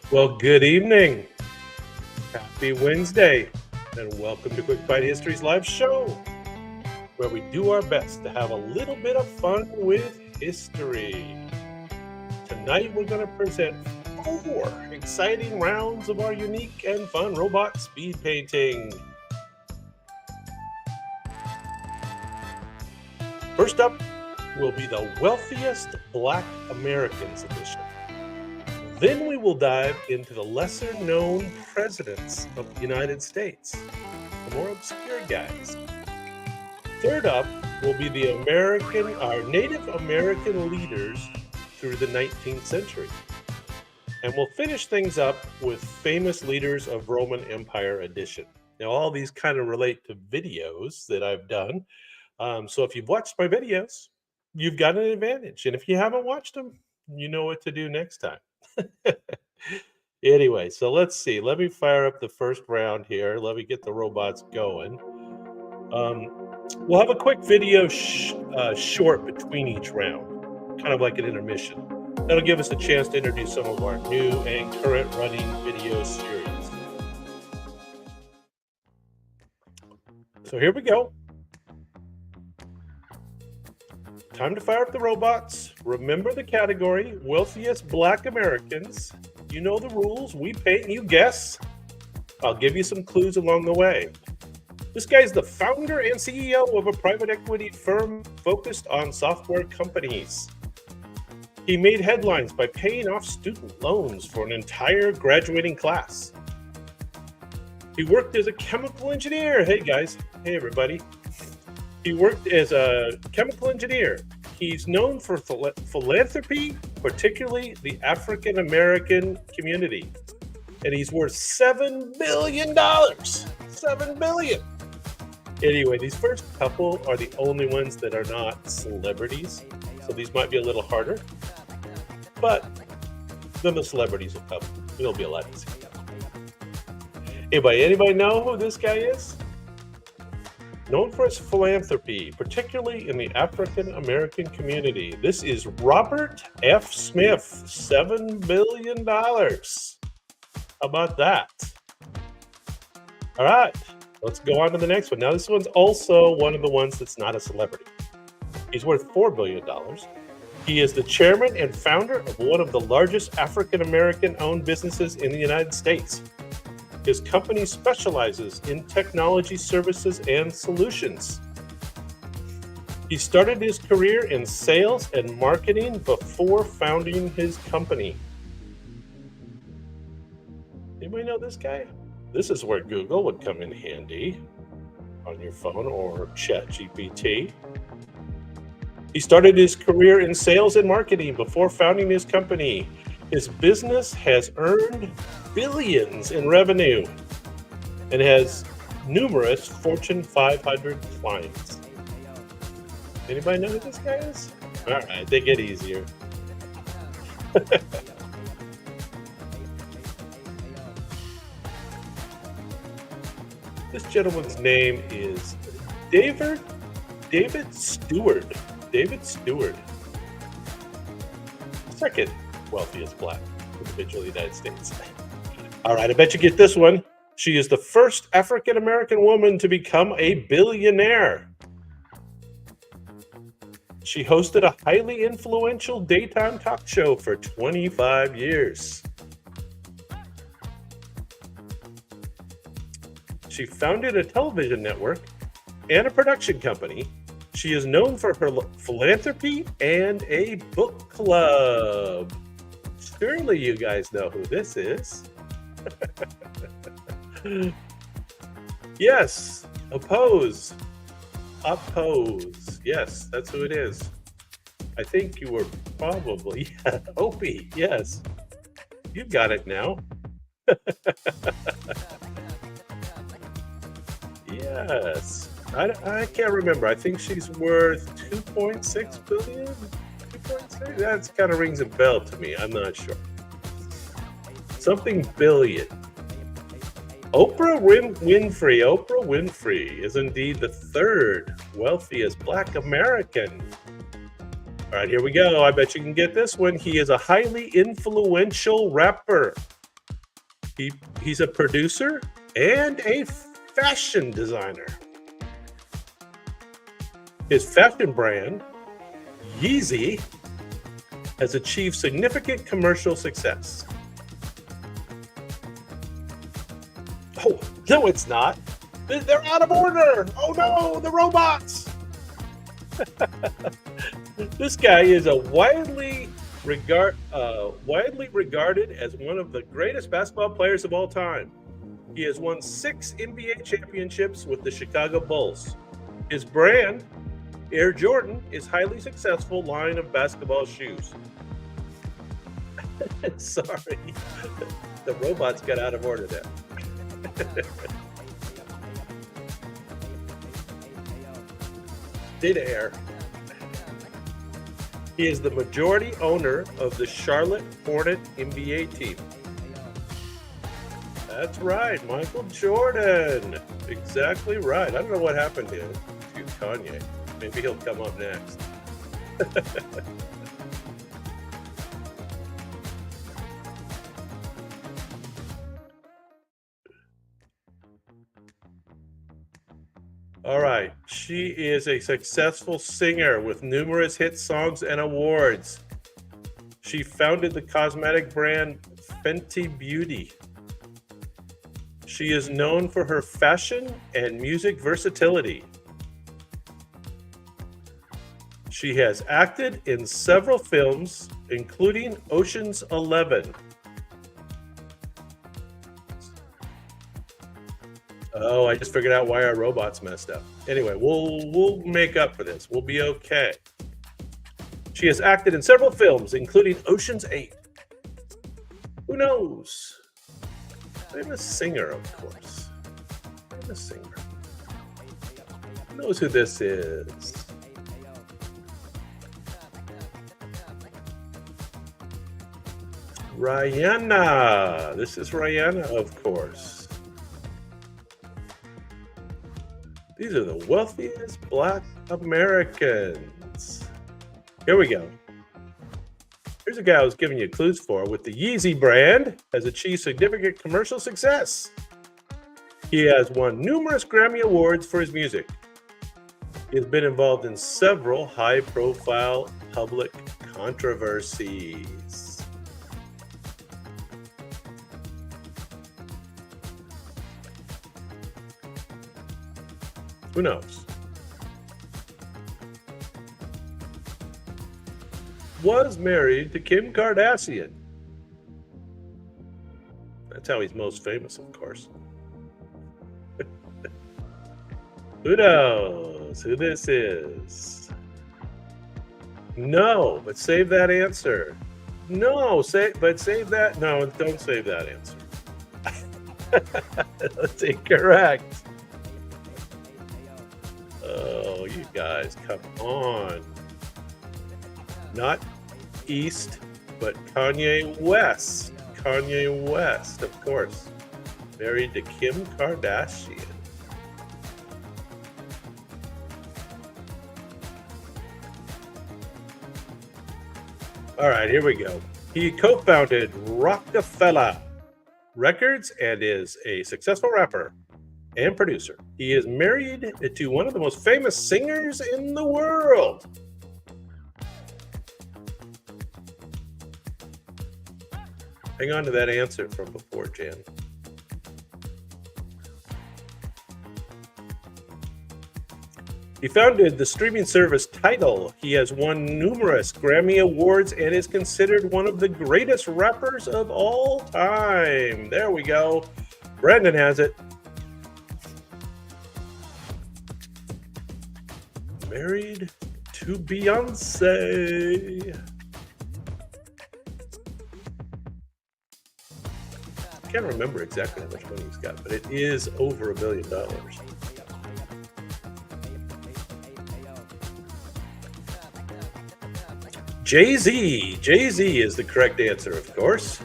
Well, good evening. Happy Wednesday, and welcome to Quick Bite History's live show, where we do our best to have a little bit of fun with history. Tonight, we're going to present 4 exciting rounds of our unique and fun robot speed painting. First up will be the Wealthiest Black Americans Edition. Then we will dive into the lesser-known presidents of the United States, the more obscure guys. Third up will be our Native American leaders through the 19th century. And we'll finish things up with famous leaders of Roman Empire edition. Now, all these kind of relate to videos that I've done. So if you've watched my videos, you've got an advantage. And if you haven't watched them, you know what to do next time. Anyway, so let's see. Let me fire up the first round here. Let me get the robots going. We'll have a quick video short between each round, kind of like an intermission. That'll give us a chance to introduce some of our new and current running video series. So here we go. Time to fire up the robots. Remember the category, Wealthiest Black Americans. You know the rules. We paint and you guess. I'll give you some clues along the way. This guy's the founder and CEO of a private equity firm focused on software companies. He made headlines by paying off student loans for an entire graduating class. He worked as a chemical engineer. Hey guys. Hey everybody. He worked as a chemical engineer. He's known for philanthropy, particularly the African American community. And he's worth $7 billion. $7 billion. Anyway, these first couple are the only ones that are not celebrities. So these might be a little harder. But then the celebrities will come. It'll be a lot easier. Anybody know who this guy is? Known for his philanthropy, particularly in the African American community. This is Robert F. Smith, $7 billion. How about that? All right, let's go on to the next one. Now, this one's also one of the ones that's not a celebrity. He's worth $4 billion. He is the chairman and founder of one of the largest African American owned businesses in the United States. His company specializes in technology services and solutions. He started his career in sales and marketing before founding his company. Anybody know this guy? This is where Google would come in handy on your phone or ChatGPT. He started his career in sales and marketing before founding his company. His business has earned billions in revenue and has numerous Fortune 500 clients. Anybody know who this guy is? All right, they get easier. This gentleman's name is David Stewart. David Stewart. Second wealthiest black individual in the United States. All right, I bet you get this one. She is the first African American woman to become a billionaire. She hosted a highly influential daytime talk show for 25 years. She founded a television network and a production company. She is known for her philanthropy and a book club. Surely you guys know who this is. Yes, Oppose. Yes, that's who it is. I think you were probably Opie. Yes, you've got it now. Yes, I can't remember. I think she's worth 2.6 billion. 2.6. That kind of rings a bell to me. I'm not sure. Something billion. Oprah Winfrey is indeed the third wealthiest Black American. All right, here we go. I bet you can get this one. He is a highly influential rapper. He's a producer and a fashion designer. His fashion brand, Yeezy, has achieved significant commercial success. Oh, no, it's not. They're out of order. Oh no, the robots. This guy is a widely regarded as one of the greatest basketball players of all time. He has won 6 NBA championships with the Chicago Bulls. His brand, Air Jordan, is highly successful line of basketball shoes. Sorry, the robots got out of order there. Data Air. He is the majority owner of the Charlotte Hornet NBA team. That's right, Michael Jordan. Exactly right. I don't know what happened to Kanye. Maybe he'll come up next. All right. She is a successful singer with numerous hit songs and awards. She founded the cosmetic brand Fenty Beauty. She is known for her fashion and music versatility. She has acted in several films, including Ocean's 11. Oh, I just figured out why our robots messed up. Anyway, we'll make up for this. We'll be okay. She has acted in several films, including Ocean's 8. Who knows? I'm a singer, of course. I'm a singer. Who knows who this is? Rihanna. This is Rihanna, of course. These are the wealthiest Black Americans. Here we go. Here's a guy I was giving you clues for. With the Yeezy brand, has achieved significant commercial success. He has won numerous Grammy Awards for his music. He has been involved in several high-profile public controversies. Who knows? Was married to Kim Kardashian. That's how he's most famous, of course. Who knows who this is? No, but save that answer. No, save that. No, don't save that answer. That's incorrect. Oh, you guys, come on. Not East, but Kanye West. Kanye West, of course. Married to Kim Kardashian. All right, here we go. He co-founded Rockefeller Records and is a successful rapper and producer. He is married to one of the most famous singers in the world. Hang on to that answer from before, Jan. He founded the streaming service Tidal. He has won numerous Grammy Awards and is considered one of the greatest rappers of all time. There we go. Brandon has it. Married to Beyonce. I can't remember exactly how much money he's got, but it is over $1 billion. Jay-Z. Jay-Z is the correct answer, of course.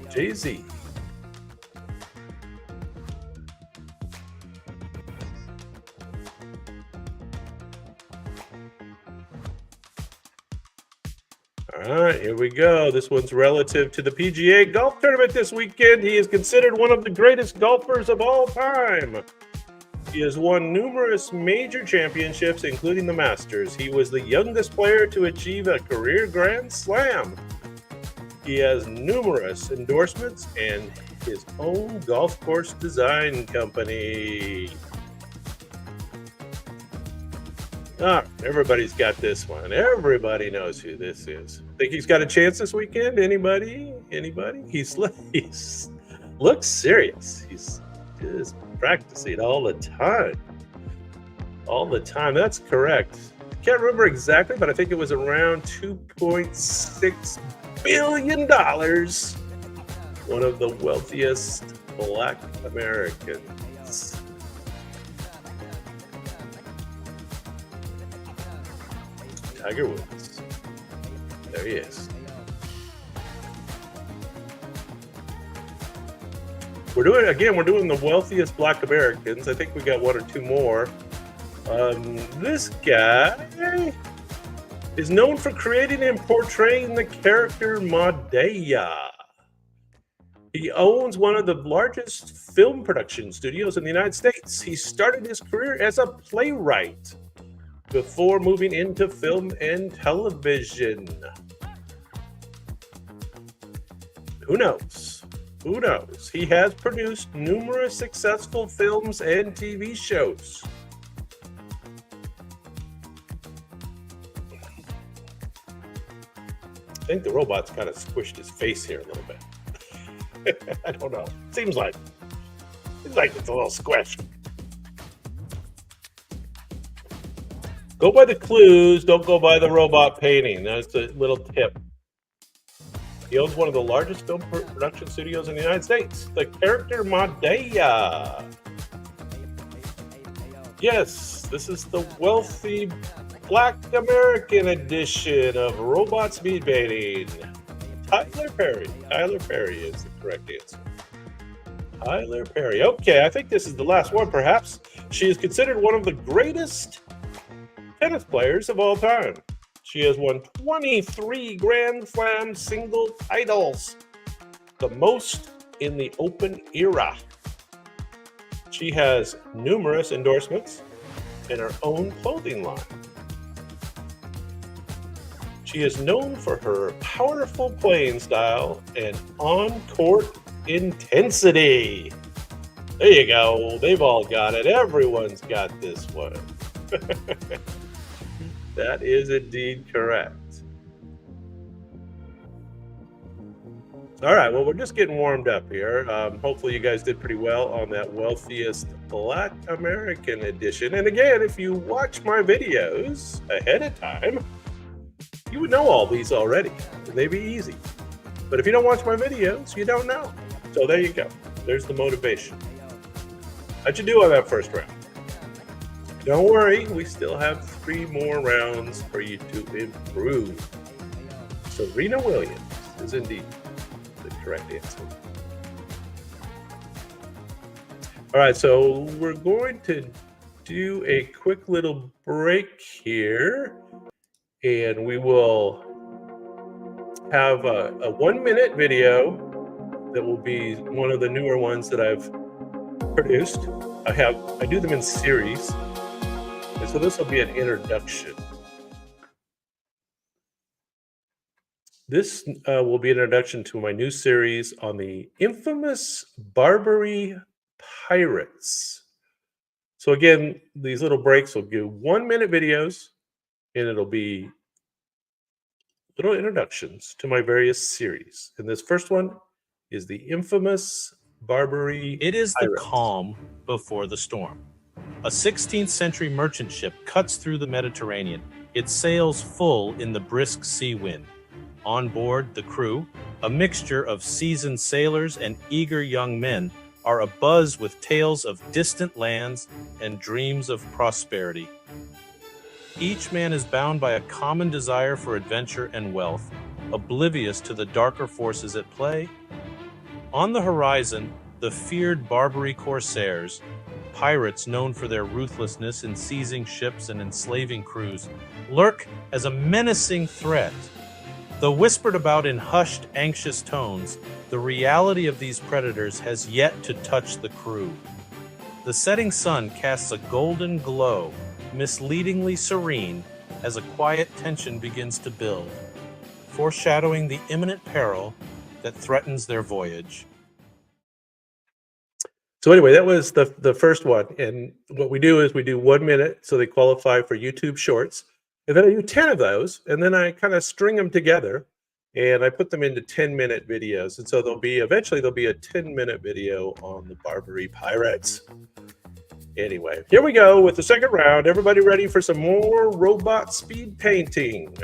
Jay-Z. All right. right, here we go. This one's relative to the PGA golf tournament this weekend. He is considered one of the greatest golfers of all time. He has won numerous major championships, including the Masters. He was the youngest player to achieve a career Grand Slam. He has numerous endorsements and his own golf course design company. Everybody's got this one. Everybody knows who this is. Think he's got a chance this weekend? Anybody? He looks serious. He's just practicing all the time. That's correct. Can't remember exactly, but I think it was around $2.6 billion. One of the wealthiest Black Americans. Tiger Woods. There he is. We're doing the wealthiest Black Americans. I think we got one or two more. This guy is known for creating and portraying the character Madea. He owns one of the largest film production studios in the United States. He started his career as a playwright before moving into film and television. Who knows? He has produced numerous successful films and TV shows. I think the robot's kind of squished his face here a little bit. I don't know. Seems like it's a little squished. Go by the clues, don't go by the robot painting. That's a little tip. He owns one of the largest film production studios in the United States. The character Madea. Yes, this is the wealthy Black American edition of Robot Speed Painting. Tyler Perry. Tyler Perry is the correct answer. Tyler Perry. Okay, I think this is the last one, perhaps. She is considered one of the greatest tennis players of all time. She has won 23 Grand Slam single titles, the most in the Open era. She has numerous endorsements and her own clothing line. She is known for her powerful playing style and on-court intensity. There you go. They've all got it. Everyone's got this one. That is indeed correct. All right, well, we're just getting warmed up here. Hopefully you guys did pretty well on that Wealthiest Black American Edition. And again, if you watch my videos ahead of time, you would know all these already, and they'd be easy. But if you don't watch my videos, you don't know. So there you go. There's the motivation. How'd you do on that first round? Don't worry, we still have 3 more rounds for you to improve. Serena Williams is indeed the correct answer. All right, so we're going to do a quick little break here, and we will have a 1-minute video that will be one of the newer ones that I've produced. I do them in series. And so this will be an introduction. This will be an introduction to my new series on the infamous Barbary Pirates. So again, these little breaks will give 1-minute videos, and it'll be little introductions to my various series. And this first one is the infamous Barbary It is Pirates. The calm before the storm. A 16th century merchant ship cuts through the Mediterranean, its sails full in the brisk sea wind. On board, the crew, a mixture of seasoned sailors and eager young men, are abuzz with tales of distant lands and dreams of prosperity. Each man is bound by a common desire for adventure and wealth, oblivious to the darker forces at play. On the horizon, the feared Barbary corsairs, pirates known for their ruthlessness in seizing ships and enslaving crews, lurk as a menacing threat. Though whispered about in hushed, anxious tones, the reality of these predators has yet to touch the crew. The setting sun casts a golden glow, misleadingly serene, as a quiet tension begins to build, foreshadowing the imminent peril that threatens their voyage. So anyway, that was the first one. And what we do is we do 1 minute, so they qualify for YouTube Shorts. And then I do 10 of those, and then I kind of string them together, and I put them into 10-minute videos. And so eventually there'll be a 10-minute video on the Barbary Pirates. Anyway, here we go with the second round. Everybody ready for some more robot speed painting?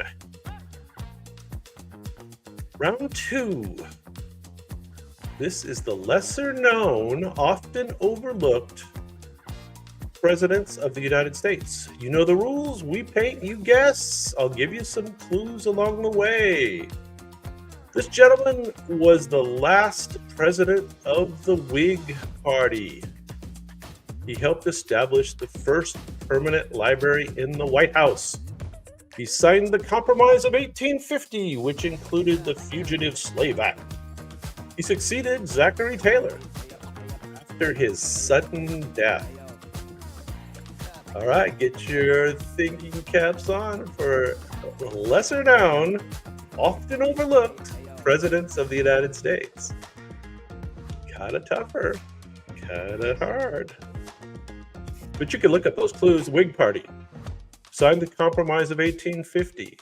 Round 2. This is the lesser known, often overlooked presidents of the United States. You know the rules. We paint, you guess. I'll give you some clues along the way. This gentleman was the last president of the Whig Party. He helped establish the first permanent library in the White House. He signed the Compromise of 1850, which included the Fugitive Slave Act. He succeeded Zachary Taylor after his sudden death. All right, get your thinking caps on for lesser known, often overlooked presidents of the United States. Kind of tougher, kind of hard. But you can look up those clues. Whig Party, signed the Compromise of 1850,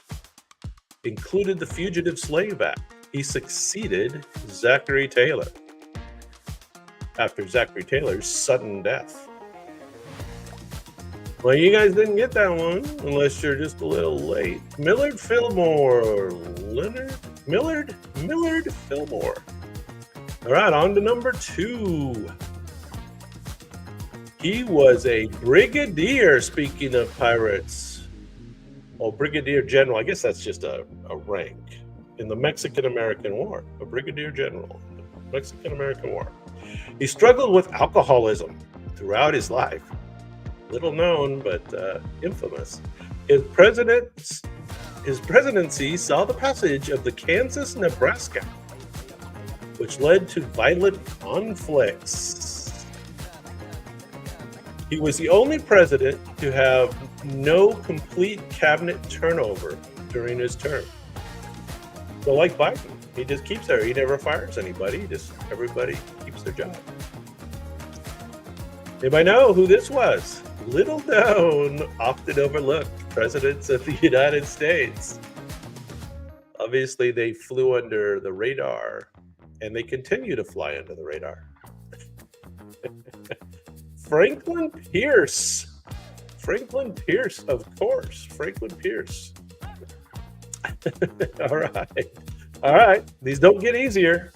included the Fugitive Slave Act. He succeeded Zachary Taylor after Zachary Taylor's sudden death. Well, you guys didn't get that one, unless you're just a little late. Millard Fillmore. Millard Fillmore. All right, on to number 2. He was a brigadier, speaking of pirates. Oh, brigadier general. I guess that's just a rank in the Mexican-American War. A brigadier general in the Mexican-American War. He struggled with alcoholism throughout his life. Little known, but infamous. His presidency saw the passage of the Kansas-Nebraska, which led to violent conflicts. He was the only president to have no complete cabinet turnover during his term. So like Biden, he just keeps there. He never fires anybody. Everybody keeps their job. Anybody know who this was? Little known, often overlooked presidents of the United States. Obviously, they flew under the radar, and they continue to fly under the radar. Franklin Pierce. Franklin Pierce, of course. Franklin Pierce. All right. These don't get easier.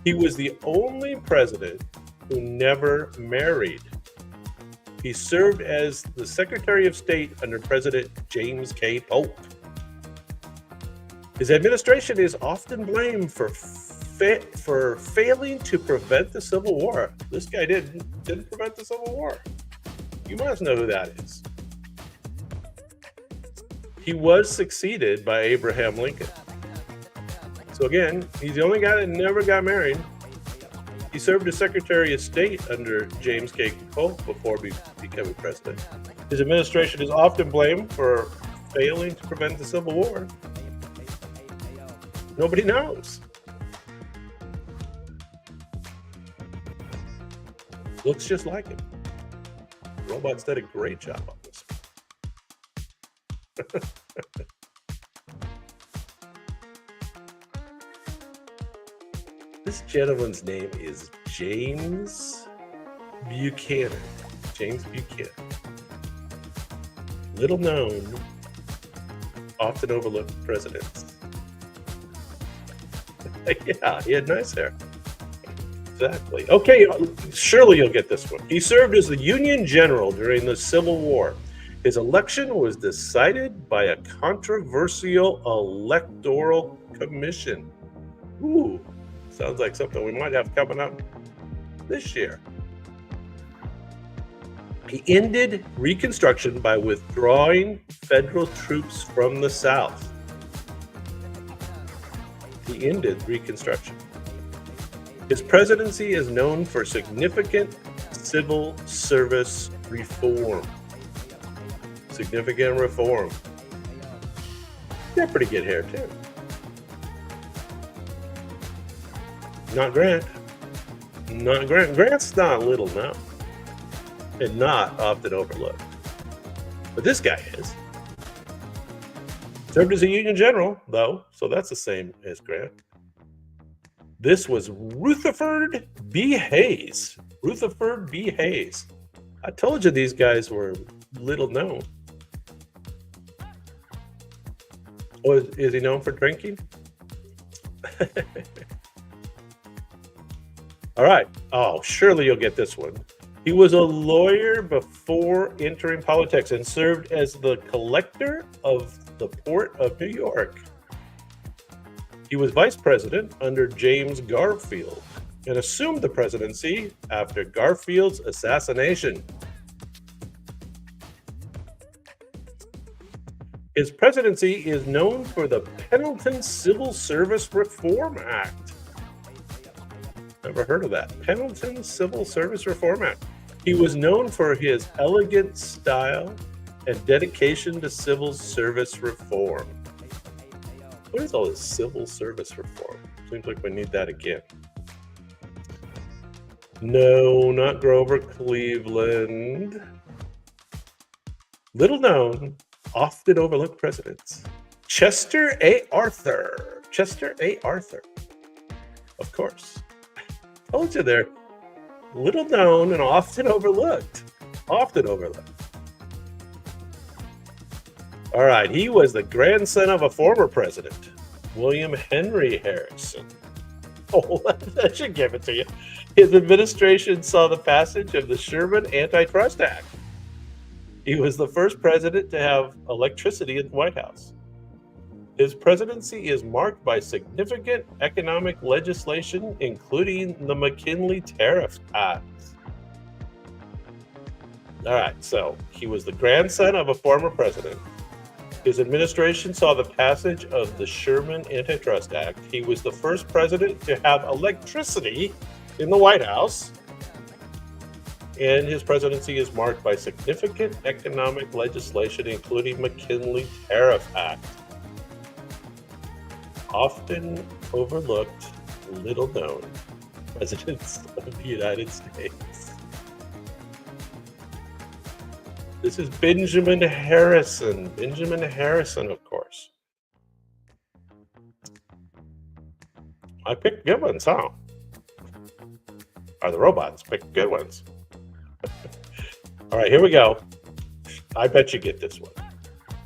He was the only president who never married. He served as the Secretary of State under President James K. Polk. His administration is often blamed for failing to prevent the Civil War. This guy didn't prevent the Civil War. You must know who that is. He was succeeded by Abraham Lincoln. So again, he's the only guy that never got married. He served as Secretary of State under James K. Polk before becoming president. His administration is often blamed for failing to prevent the Civil War. Nobody knows. Looks just like him. Robots did a great job on this. This gentleman's name is James Buchanan. James Buchanan. Little known, often overlooked presidents. Yeah, he had nice hair. Exactly. Okay, surely you'll get this one. He served as the Union General during the Civil War. His election was decided by a controversial electoral commission. Ooh. Sounds like something we might have coming up this year. He ended Reconstruction by withdrawing federal troops from the South. he ended Reconstruction. His presidency is known for significant civil service reform. Significant reform. He had pretty good hair, too. Not Grant. Not Grant. Grant's not little known and not often overlooked. But this guy is. Served as a Union general, though, so that's the same as Grant. This was Rutherford B. Hayes. Rutherford B. Hayes. I told you these guys were little known. Oh, is he known for drinking? All right. Oh, surely you'll get this one. He was a lawyer before entering politics and served as the collector of the Port of New York. He was vice president under James Garfield and assumed the presidency after Garfield's assassination. His presidency is known for the Pendleton Civil Service Reform Act. Never heard of that. Pendleton Civil Service Reform Act. He was known for his elegant style and dedication to civil service reform. What is all this civil service reform? Seems like we need that again. No, not Grover Cleveland. Little known, often overlooked presidents. Chester A. Arthur. Chester A. Arthur. Of course. Told you they're little known and often overlooked. Often overlooked. All right, he was the grandson of a former president, William Henry Harrison. Oh, I should give it to you. His administration saw the passage of the Sherman Antitrust Act. He was the first president to have electricity in the White House. His presidency is marked by significant economic legislation, including the McKinley Tariff Act. All right, so he was the grandson of a former president. His administration saw the passage of the Sherman Antitrust Act. He was the first president to have electricity in the White House. And his presidency is marked by significant economic legislation, including McKinley Tariff Act. Often overlooked, little known presidents of the United States. This is Benjamin Harrison. Benjamin Harrison, of course. I picked good ones, huh? Or the robots picked good ones. All right, here we go. I bet you get this one.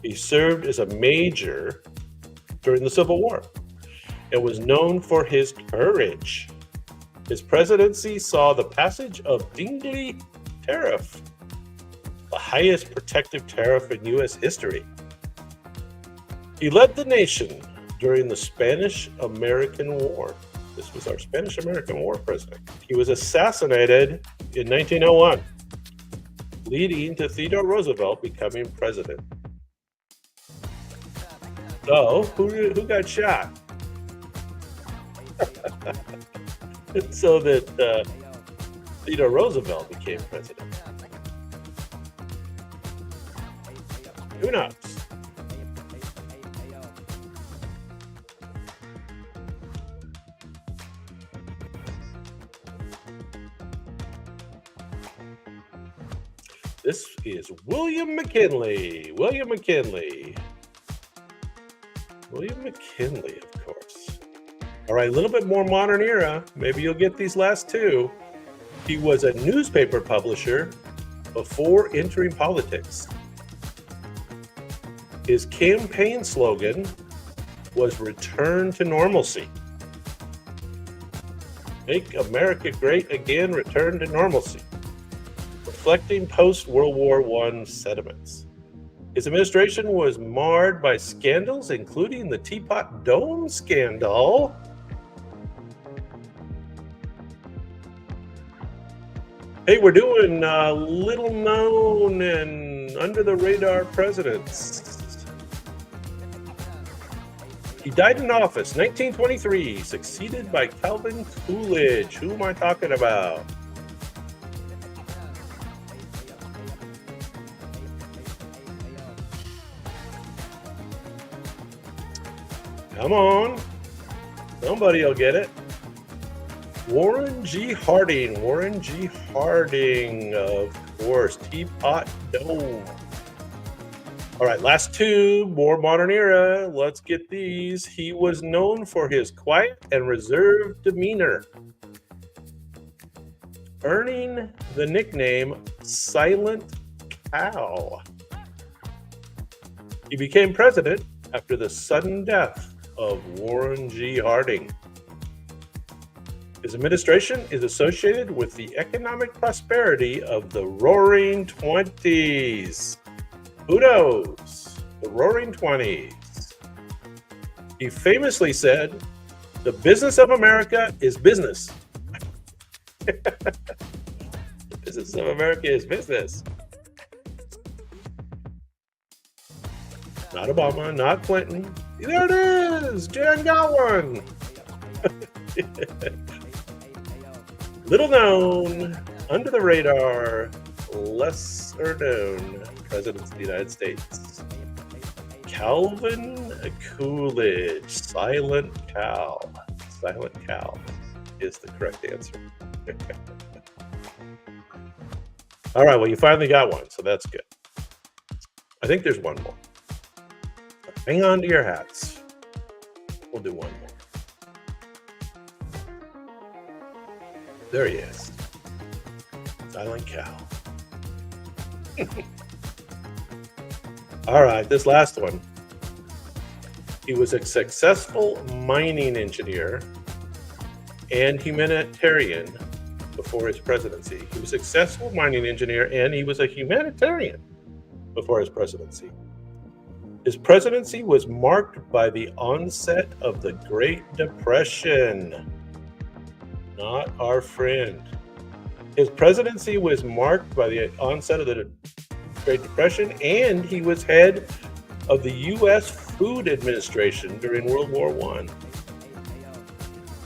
He served as a major during the Civil War and was known for his courage. His presidency saw the passage of Dingley Tariff, the highest protective tariff in U.S. history. He led the nation during the Spanish-American War. This was our Spanish-American War president. He was assassinated in 1901, leading to Theodore Roosevelt becoming president. So, who got shot? So that Theodore Roosevelt became president. Who knows? This is William McKinley. William McKinley. William McKinley, of course. All right, a little bit more modern era. Maybe you'll get these last two. He was a newspaper publisher before entering politics. His campaign slogan was "Return to Normalcy." Make America great again, return to normalcy. Reflecting post-World War I sentiments. His administration was marred by scandals, including the Teapot Dome scandal. Hey, we're doing little known and under the radar presidents. He died in office 1923, succeeded by Calvin Coolidge. Who am I talking about? Come on. Somebody will get it. Warren G. Harding. Warren G. Harding, of course. Teapot Dome. All right, last two, more modern era. Let's get these. He was known for his quiet and reserved demeanor, earning the nickname Silent Cal. He became president after the sudden death of Warren G. Harding. His administration is associated with the economic prosperity of the Roaring Twenties. Who knows? The Roaring Twenties. He famously said, "The business of America is business." The business of America is business. Not Obama, not Clinton. There it is! Jan got one! Little known, under the radar, lesser known presidents of the United States. Calvin Coolidge, Silent Cal. Silent Cal is the correct answer. All right, well, you finally got one, so that's good. I think there's one more. Hang on to your hats. We'll do one more. There he is. Silent Cal. All right, this last one. He was a successful mining engineer and humanitarian before his presidency. He was a successful mining engineer and he was a humanitarian before his presidency. His presidency was marked by the onset of the Great Depression. Not our friend. His presidency was marked by the onset of the Great Depression, and he was head of the U.S. Food Administration during World War I.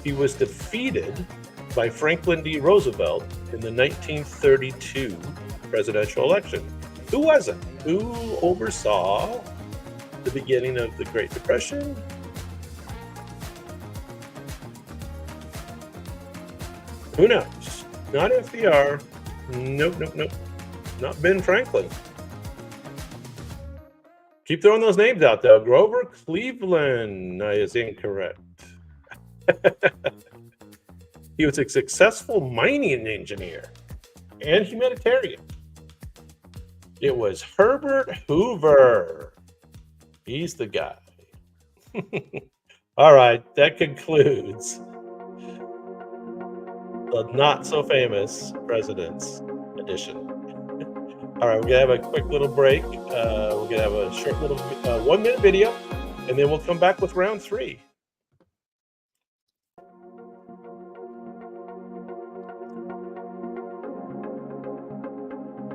He was defeated by Franklin D. Roosevelt in the 1932 presidential election. Who was it? Who oversaw the beginning of the Great Depression? Who knows? Not FDR. Nope. Not Ben Franklin. Keep throwing those names out, though. Grover Cleveland is incorrect. He was a successful mining engineer and humanitarian. It was Herbert Hoover. He's the guy. All right, that concludes the not so famous President's Edition. All right, we're gonna have a quick little break. We're gonna have a short little 1 minute video, and then we'll come back with round 3.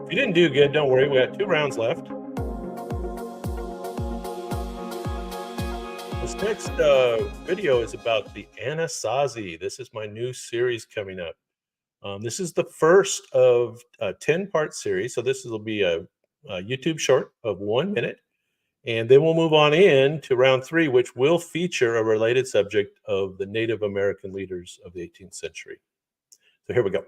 If you didn't do good, don't worry. We got 2 rounds left. This next video is about the Anasazi. This is my new series coming up. This is the first of a 10-part series. So this will be a YouTube short of 1 minute. And then we'll move on in to round 3, which will feature a related subject of the Native American leaders of the 18th century. So here we go.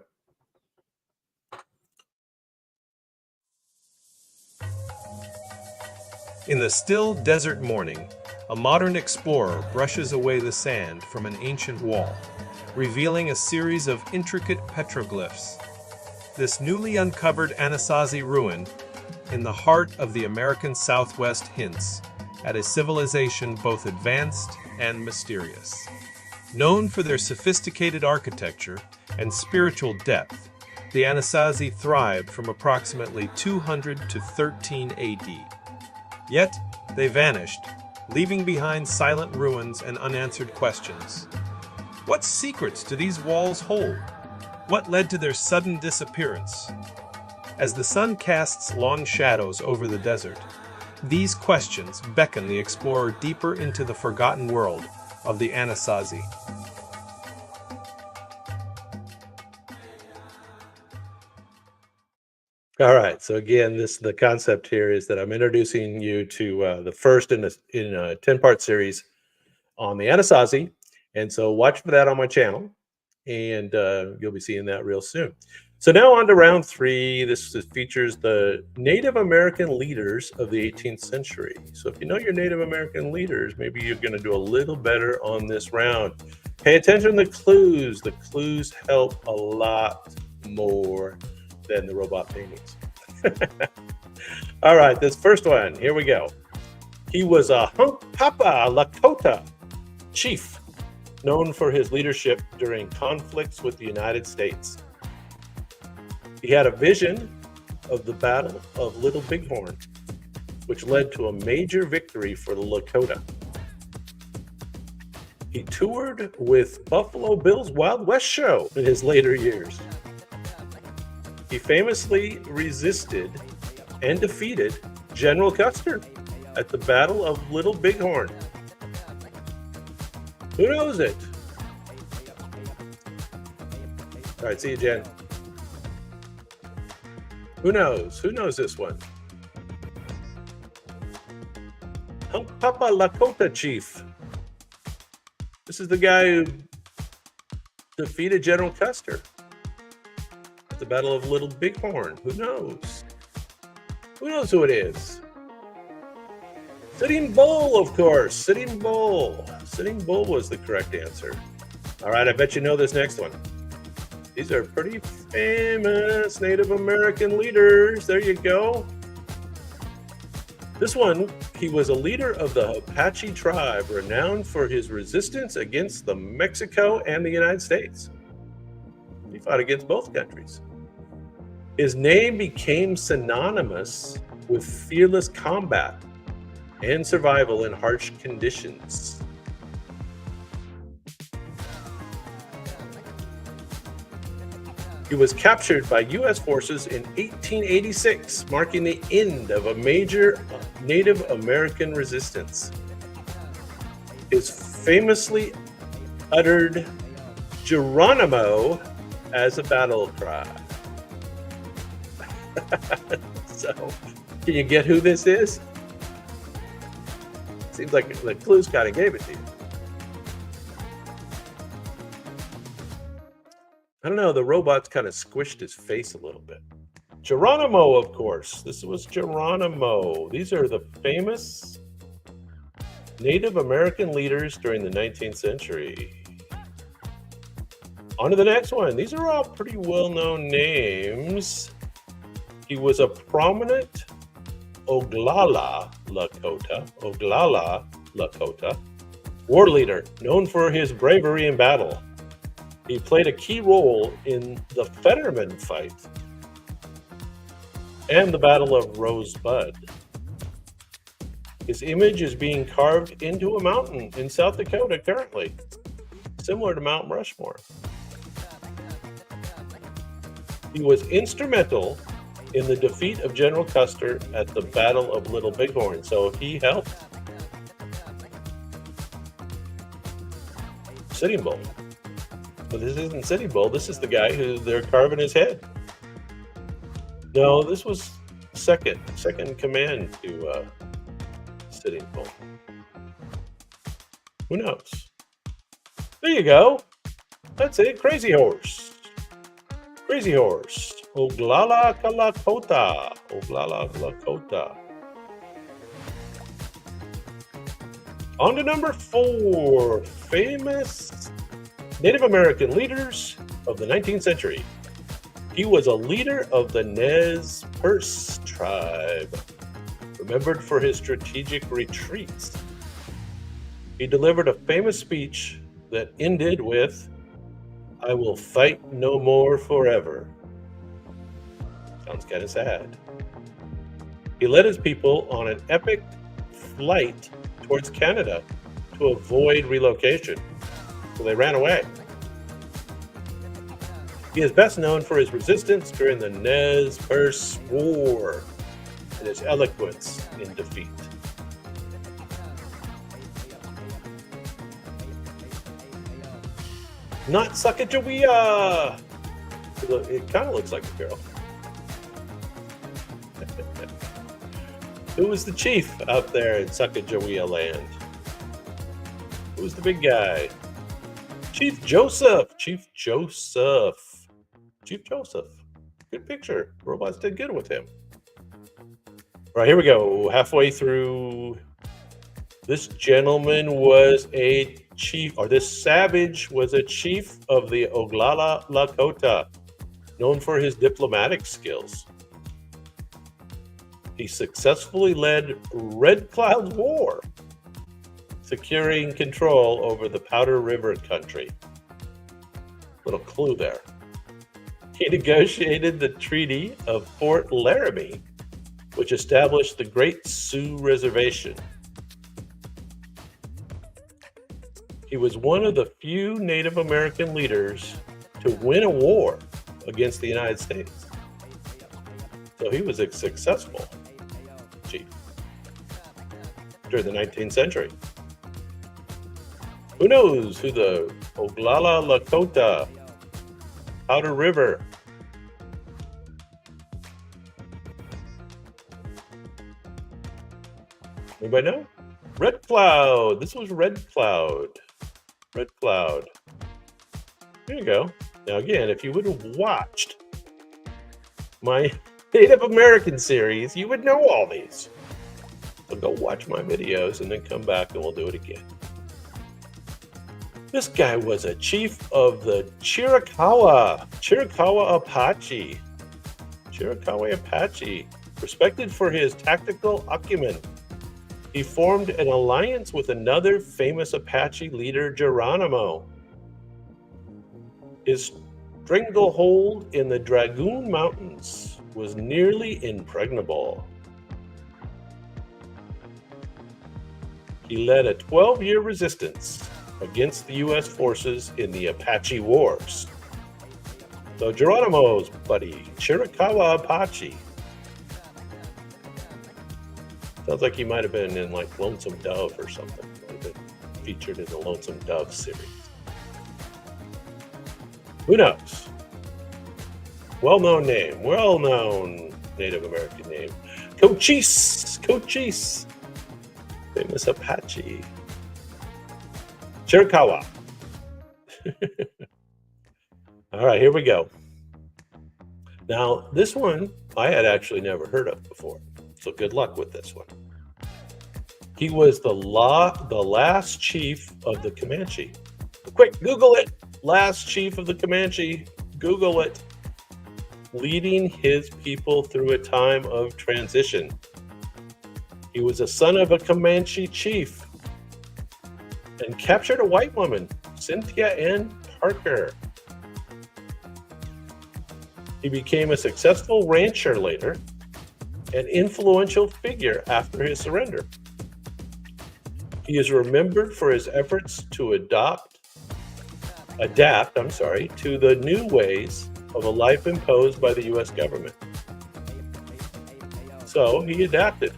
In the still desert morning, a modern explorer brushes away the sand from an ancient wall, revealing a series of intricate petroglyphs. This newly uncovered Anasazi ruin, in the heart of the American Southwest, hints at a civilization both advanced and mysterious. Known for their sophisticated architecture and spiritual depth, the Anasazi thrived from approximately 200 to 13 AD. Yet, they vanished, leaving behind silent ruins and unanswered questions. What secrets do these walls hold? What led to their sudden disappearance? As the sun casts long shadows over the desert, These questions beckon the explorer deeper into the forgotten world of the Anasazi. All right. So again, the concept here is that I'm introducing you to the first in a 10-part series on the Anasazi, and so watch for that on my channel, and you'll be seeing that real soon. So now on to round 3. This features the Native American leaders of the 18th century. So if you know your Native American leaders, maybe you're going to do a little better on this round. Pay attention to the clues. The clues help a lot more than the robot paintings. All right, this first one, here we go. He was a Hunkpapa Lakota chief, known for his leadership during conflicts with the United States. He had a vision of the Battle of Little Bighorn, which led to a major victory for the Lakota. He toured with Buffalo Bill's Wild West show in his later years. He famously resisted and defeated General Custer at the Battle of Little Bighorn. Who knows it? All right, see you, Jen. Who knows? Who knows this one? Hunkpapa Lakota chief. This is the guy who defeated General Custer at the Battle of Little Bighorn. Who knows? Who knows who it is? Sitting Bull, of course. Sitting Bull. Sitting Bull was the correct answer. All right, I bet you know this next one. These are pretty famous Native American leaders. There you go. This one, he was a leader of the Apache tribe, renowned for his resistance against the Mexico and the United States. He fought against both countries. His name became synonymous with fearless combat and survival in harsh conditions. He was captured by U.S. forces in 1886, marking the end of a major Native American resistance. His famously uttered Geronimo as a battle cry. So, can you get who this is? Seems like the clues kind of gave it to you. I don't know, the robots kind of squished his face a little bit. Geronimo, of course. This was Geronimo. These are the famous Native American leaders during the 19th century. On to the next one. These are all pretty well-known names. He was a prominent Oglala Lakota war leader, known for his bravery in battle. He played a key role in the Fetterman fight and the Battle of Rosebud. His image is being carved into a mountain in South Dakota currently, similar to Mount Rushmore. He was instrumental in the defeat of General Custer at the Battle of Little Bighorn, so he helped. Sitting Bull. But this isn't Sitting Bull, this is the guy who they're carving his head. No, this was second command to Sitting Bull. Who knows? There you go. That's it. Crazy Horse. Crazy Horse. Oglala Lakota. Oglala Lakota. On to number 4. Famous Native American leaders of the 19th century. He was a leader of the Nez Perce tribe, remembered for his strategic retreats. He delivered a famous speech that ended with, "I will fight no more forever." Sounds kind of sad. He led his people on an epic flight towards Canada to avoid relocation, so they ran away. He is best known for his resistance during the Nez Perce War and his eloquence in defeat. Not Sacagawea. It kind of looks like a girl. Who was the chief out there in Sacagawea land? Who was the big guy? Chief Joseph. Chief Joseph. Chief Joseph. Good picture. Robots did good with him. All right, here we go. Halfway through. This gentleman was a chief, or this savage was a chief of the Oglala Lakota, known for his diplomatic skills. He successfully led Red Cloud's War, securing control over the Powder River country. Little clue there. He negotiated the Treaty of Fort Laramie, which established the Great Sioux Reservation. He was one of the few Native American leaders to win a war against the United States. So he was a successful chief during the 19th century. Who knows who the Oglala Lakota, Powder River. Anybody know? Red Cloud. This was Red Cloud. Red Cloud. There you go. Now again, if you would have watched my Native American series, you would know all these. So go watch my videos and then come back and we'll do it again. This guy was a chief of the Chiricahua Apache. Chiricahua Apache, respected for his tactical acumen. He formed an alliance with another famous Apache leader, Geronimo. His stranglehold in the Dragoon Mountains was nearly impregnable. He led a 12-year resistance against the U.S. forces in the Apache Wars. So Geronimo's buddy, Chiricahua Apache. Sounds like he might have been in like Lonesome Dove or something. Might have been featured in the Lonesome Dove series. Who knows? Well-known name, well-known Native American name. Cochise, famous Apache. Chiricahua. All right, here we go. Now, this one I had actually never heard of before, so good luck with this one. He was the last chief of the Comanche. Quick, Google it. Last chief of the Comanche. Google it. Leading his people through a time of transition. He was a son of a Comanche chief and captured a white woman, Cynthia Ann Parker. He became a successful rancher later, an influential figure after his surrender. He is remembered for his efforts to adapt to the new ways of a life imposed by the U.S. government. So he adapted,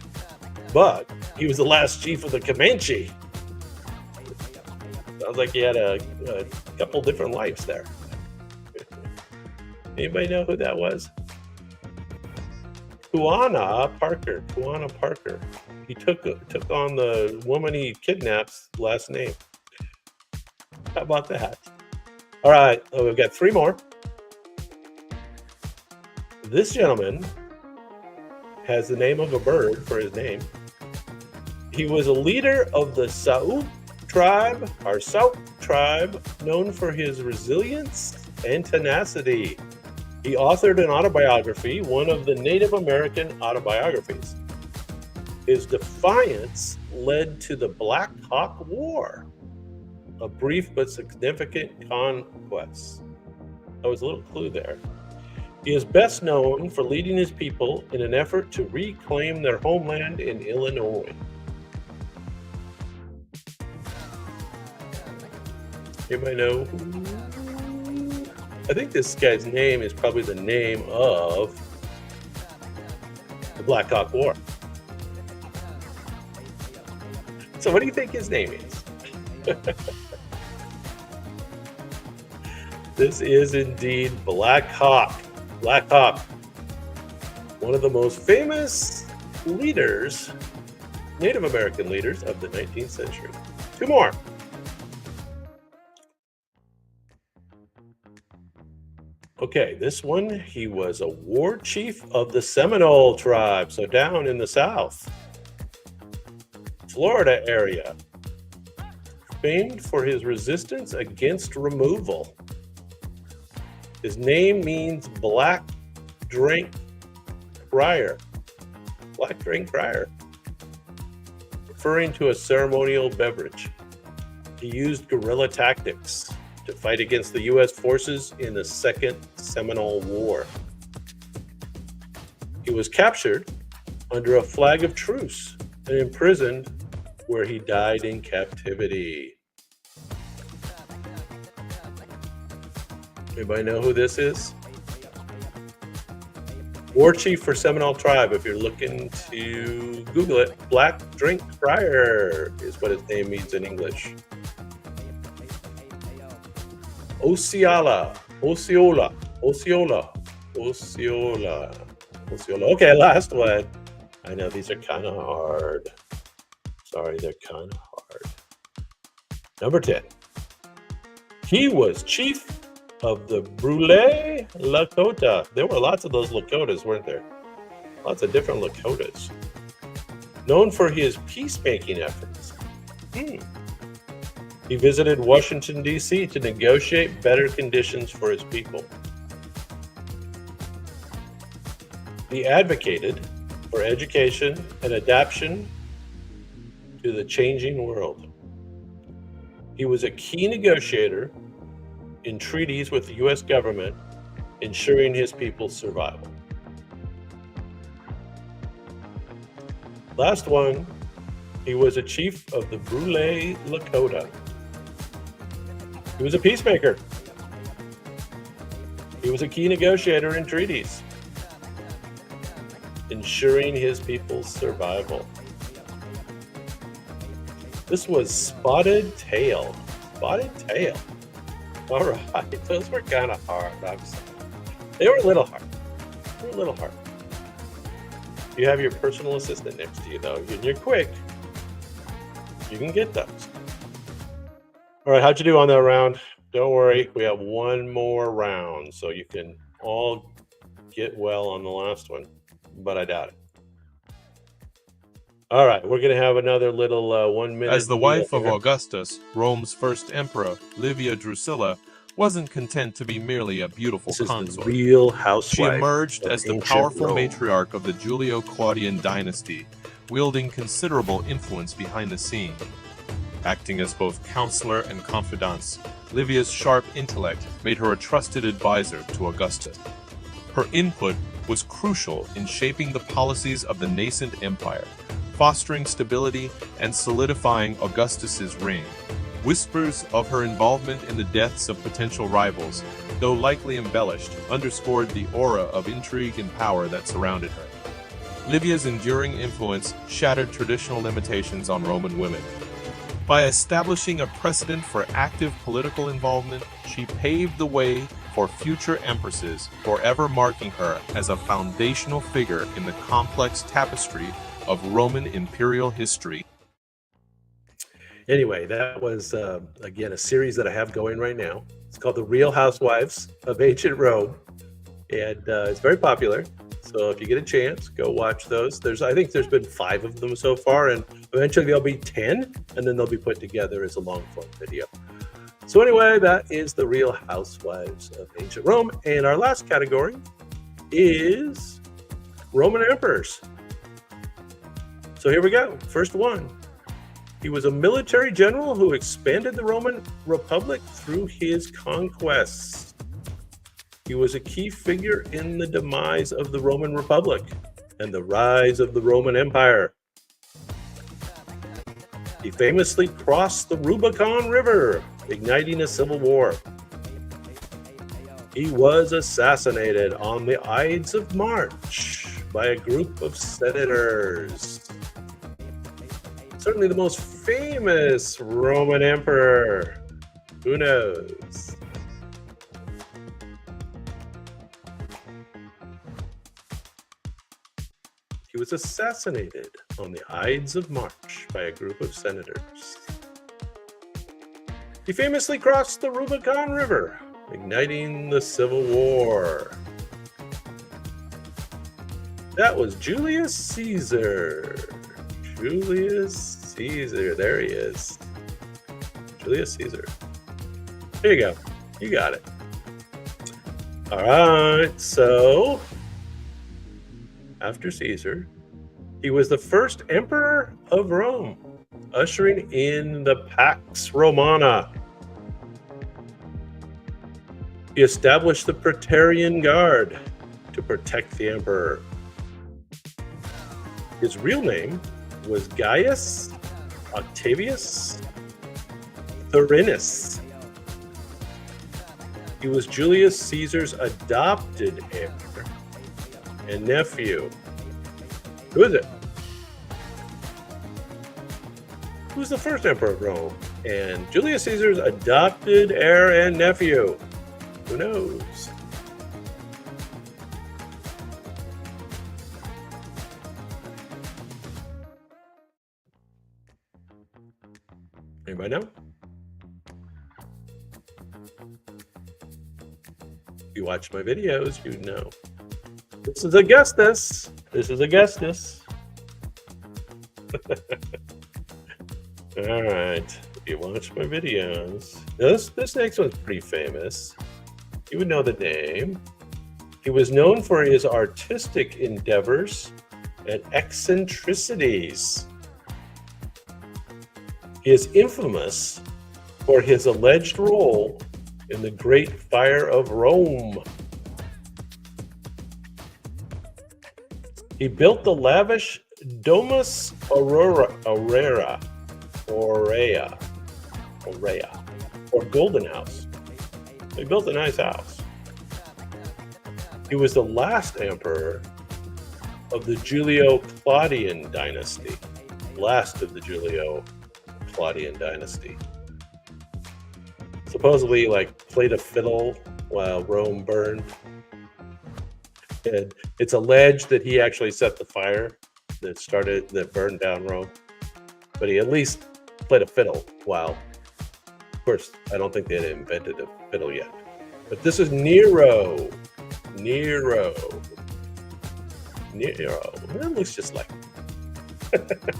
but he was the last chief of the Comanche. Sounds like he had a couple different lives there. Anybody know who that was? Kuana Parker. He took on the woman he kidnapped's last name. How about that? All right, we've got three more. This gentleman has the name of a bird for his name. He was a leader of the Sauk tribe, known for his resilience and tenacity. He authored an autobiography, one of the Native American autobiographies. His defiance led to the Black Hawk War, a brief but significant conquest. That was a little clue there. He is best known for leading his people in an effort to reclaim their homeland in Illinois. Anybody know who? I think this guy's name is probably the name of the Black Hawk War. So what do you think his name is? This is indeed Black Hawk. Black Hawk, one of the most famous leaders, Native American leaders of the 19th century. Two more. Okay, this one, he was a war chief of the Seminole tribe, so down in the South, Florida area, famed for his resistance against removal. His name means black drink crier. Black drink crier, referring to a ceremonial beverage. He used guerrilla tactics to fight against the U.S. forces in the Second Seminole War. He was captured under a flag of truce and imprisoned, where he died in captivity. Anybody know who this is? War chief for Seminole tribe. If you're looking to Google it, Black Drink Friar is what his name means in English. Osceola. Okay, last one. I know these are kind of hard. Sorry, they're kind of hard. Number 10. He was chief of the Brule Lakota. There were lots of those Lakotas, weren't there? Lots of different Lakotas. Known for his peacemaking efforts. He visited Washington, D.C. to negotiate better conditions for his people. He advocated for education and adaptation to the changing world. He was a key negotiator in treaties with the U.S. government, ensuring his people's survival. Last one, he was a chief of the Brule Lakota. He was a peacemaker. He was a key negotiator in treaties, ensuring his people's survival. This was Spotted Tail. Spotted Tail. All right, those were kind of hard. I'm sorry. They were a little hard. You have your personal assistant next to you, though, and you're quick. You can get those. All right, how'd you do on that round? Don't worry, we have one more round, so you can all get well on the last one, but I doubt it. All right, we're going to have another little 1 minute. As the wife of Augustus, Rome's first emperor, Livia Drusilla, wasn't content to be merely a beautiful consort. Real housewife. She emerged as the powerful Rome. matriarch of the Julio-Claudian dynasty, wielding considerable influence behind the scenes. Acting as both counselor and confidant, Livia's sharp intellect made her a trusted advisor to Augustus. Her input was crucial in shaping the policies of the nascent empire, fostering stability and solidifying Augustus's reign. Whispers of her involvement in the deaths of potential rivals, though likely embellished, underscored the aura of intrigue and power that surrounded her. Livia's enduring influence shattered traditional limitations on Roman women. By establishing a precedent for active political involvement, she paved the way for future empresses, forever marking her as a foundational figure in the complex tapestry of Roman imperial history. Anyway, that was, again, a series that I have going right now. It's called The Real Housewives of Ancient Rome, and it's very popular. So if you get a chance, go watch those. I think there's been 5 of them so far, and eventually there'll be 10, and then they'll be put together as a long-form video. So anyway, that is The Real Housewives of Ancient Rome. And our last category is Roman emperors. So here we go. First one. He was a military general who expanded the Roman Republic through his conquests. He was a key figure in the demise of the Roman Republic and the rise of the Roman Empire. He famously crossed the Rubicon River, igniting a civil war. He was assassinated on the Ides of March by a group of senators. Certainly the most famous Roman emperor. Who knows? He was assassinated on the Ides of March by a group of senators. He famously crossed the Rubicon River, igniting the Civil War. That was Julius Caesar. Julius Caesar. There he is. Julius Caesar. Here you go. You got it. All right. So, after Caesar, he was the first emperor of Rome, ushering in the Pax Romana. He established the Praetorian Guard to protect the emperor. His real name was Gaius Octavius Thurinus. He was Julius Caesar's adopted heir and nephew. Who is it? Who's the first emperor of Rome? And Julius Caesar's adopted heir and nephew. Who knows? Anybody know? If you watch my videos, you know. This is Augustus. This is Augustus. All right. If you watch my videos, this next one's pretty famous. You would know the name. He was known for his artistic endeavors and eccentricities. He is infamous for his alleged role in the Great Fire of Rome. He built the lavish Domus Aurea, or Golden House. He built a nice house. He was the last emperor of the Julio-Claudian dynasty. Last of the Julio-Claudian dynasty. Supposedly, played a fiddle while Rome burned. And it's alleged that he actually set the fire that burned down Rome. But he at least played a fiddle while. Of course, I don't think they had invented a fiddle yet. But this is Nero. That looks just like him.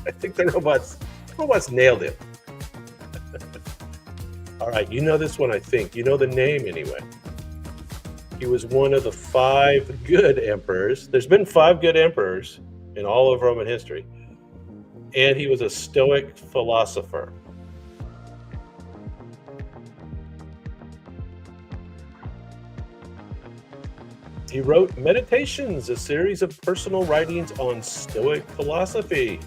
I think the robots nailed him. All right, you know this one, I think. You know the name anyway. He was one of the 5 good emperors. There's been 5 good emperors in all of Roman history. And he was a Stoic philosopher. He wrote Meditations, a series of personal writings on Stoic philosophy.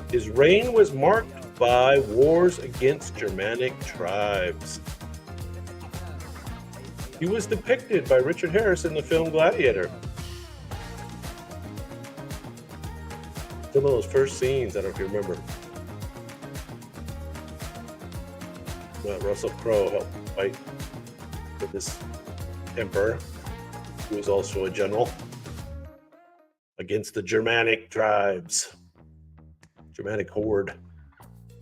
His reign was marked by wars against Germanic tribes. He was depicted by Richard Harris in the film Gladiator. Some of those first scenes, I don't know if you remember. Russell Crowe helped fight with this emperor, who was also a general, against the Germanic tribes. Germanic horde.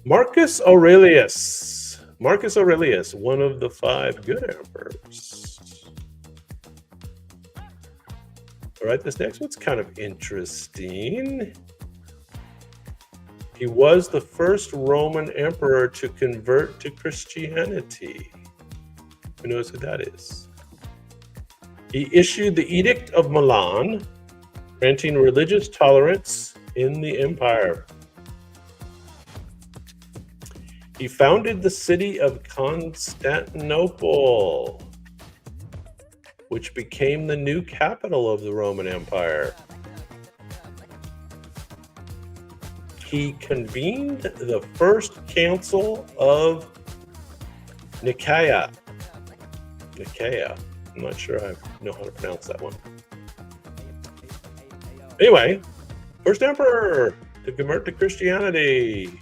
Marcus Aurelius, one of the 5 good emperors. All right, this next one's kind of interesting. He was the first Roman emperor to convert to Christianity. Who knows who that is? He issued the Edict of Milan, granting religious tolerance in the empire. He founded the city of Constantinople, which became the new capital of the Roman Empire. He convened the first council of Nicaea. I'm not sure I know how to pronounce that one. Anyway, first emperor to convert to Christianity.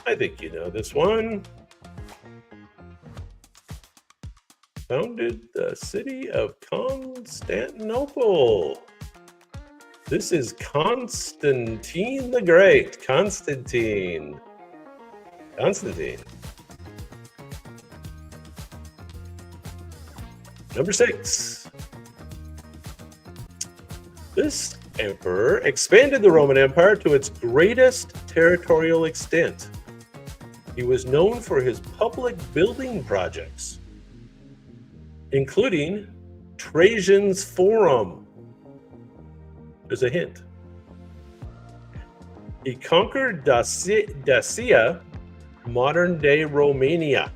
I think you know this one. founded the city of Constantinople? This is Constantine the Great. Constantine. Number 6. This emperor expanded the Roman Empire to its greatest territorial extent. He was known for his public building projects, including Trajan's Forum. There's a hint. He conquered Dacia, modern-day Romania.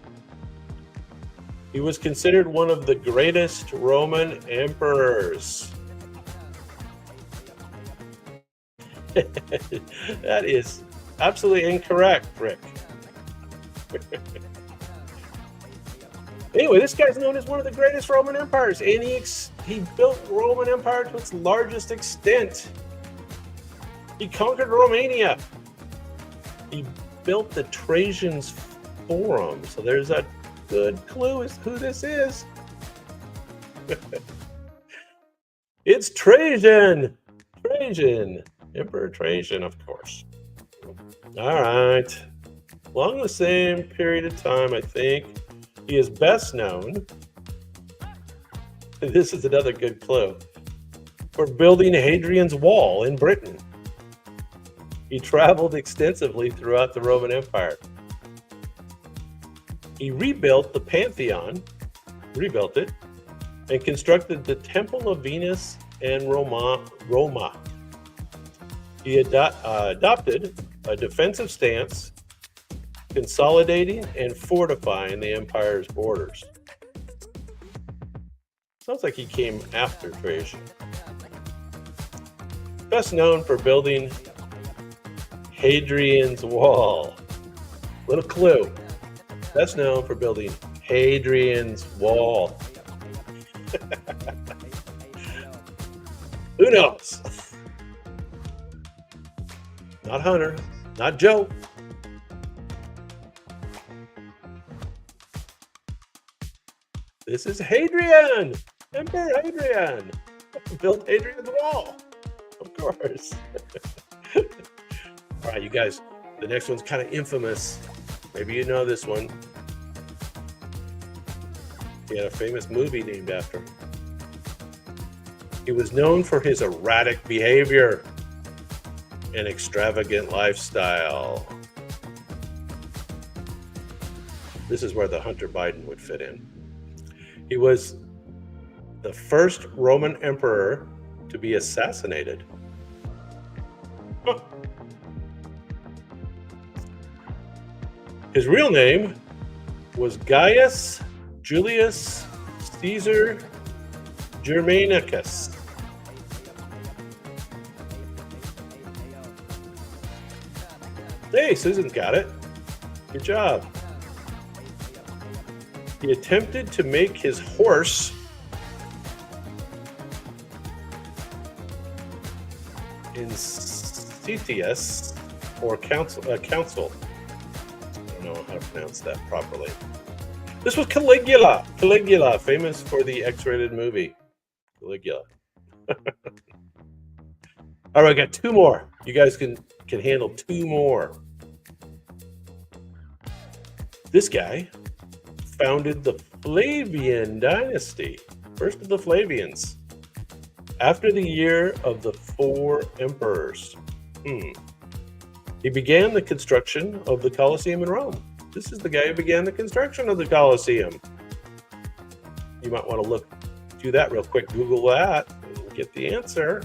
He was considered one of the greatest Roman emperors. That is absolutely incorrect, Rick. Anyway, this guy's known as one of the greatest Roman empires, and he built Roman Empire to its largest extent. He conquered Romania. He built the Trajan's Forum. So there's a good clue as to who this is. It's Trajan. Emperor Trajan, of course. All right. Along the same period of time, I think, he is best known, and this is another good clue, for building Hadrian's Wall in Britain. He traveled extensively throughout the Roman Empire. He rebuilt the Pantheon, and constructed the Temple of Venus and Roma. He adopted a defensive stance, consolidating and fortifying the empire's borders. Sounds like he came after Trajan. Best known for building Hadrian's Wall. Little clue. Best known for building Hadrian's Wall. Who knows? Not Hunter, not Joe. This is Hadrian! Emperor Hadrian! Built Hadrian's Wall. Of course. All right, you guys, the next one's kind of infamous. Maybe you know this one. He had a famous movie named after him. He was known for his erratic behavior and extravagant lifestyle. This is where the Hunter Biden would fit in. He was the first Roman emperor to be assassinated. Huh. His real name was Gaius Julius Caesar Germanicus. Hey, Susan's got it. Good job. He attempted to make his horse Incitius or council. I don't know how to pronounce that properly. This was Caligula. Caligula, famous for the X-rated movie. Caligula. All right, I got 2 more. You guys can handle 2 more. This guy founded the Flavian dynasty, first of the Flavians, after the year of the 4 emperors. He began the construction of the Colosseum in Rome. This is the guy who began the construction of the Colosseum. You might want to do that real quick. Google that and get the answer.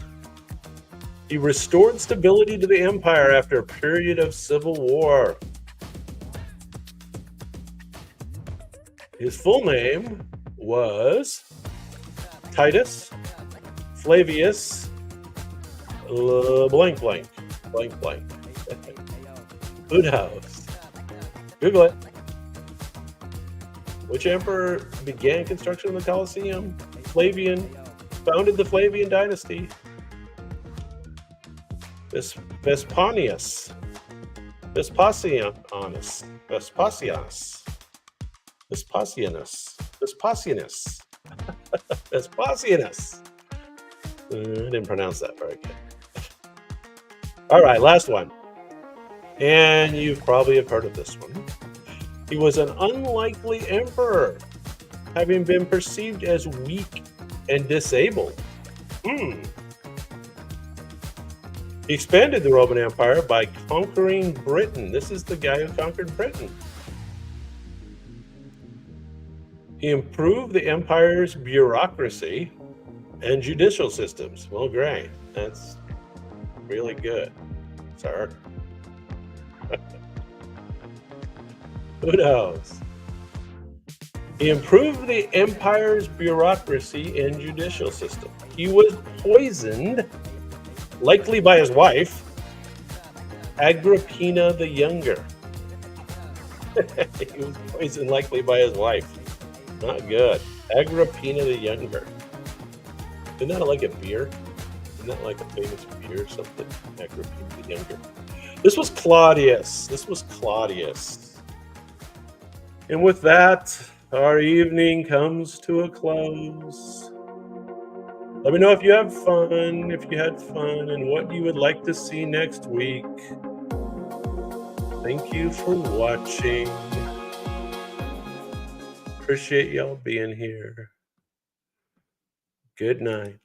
He restored stability to the empire after a period of civil war. His full name was Titus Flavius blank. Who knows? Google it. Which emperor began construction of the Colosseum? Flavian, founded the Flavian dynasty. Vespasianus. Vespasianus. Vespasianus. I didn't pronounce that very good. All right, last one. And you probably have heard of this one. He was an unlikely emperor, having been perceived as weak and disabled. He expanded the Roman Empire by conquering Britain. This is the guy who conquered Britain. He improved the empire's bureaucracy and judicial systems. Well, great. That's really good, sir. Who knows? He improved the empire's bureaucracy and judicial system. He was poisoned, likely by his wife, Agrippina the Younger. He was poisoned, likely by his wife. Not good. Agrippina the Younger. Isn't that like a beer? Isn't that like a famous beer or something? Agrippina the Younger. This was Claudius. And with that, our evening comes to a close. Let me know if you had fun, and what you would like to see next week. Thank you for watching. Appreciate y'all being here. Good night.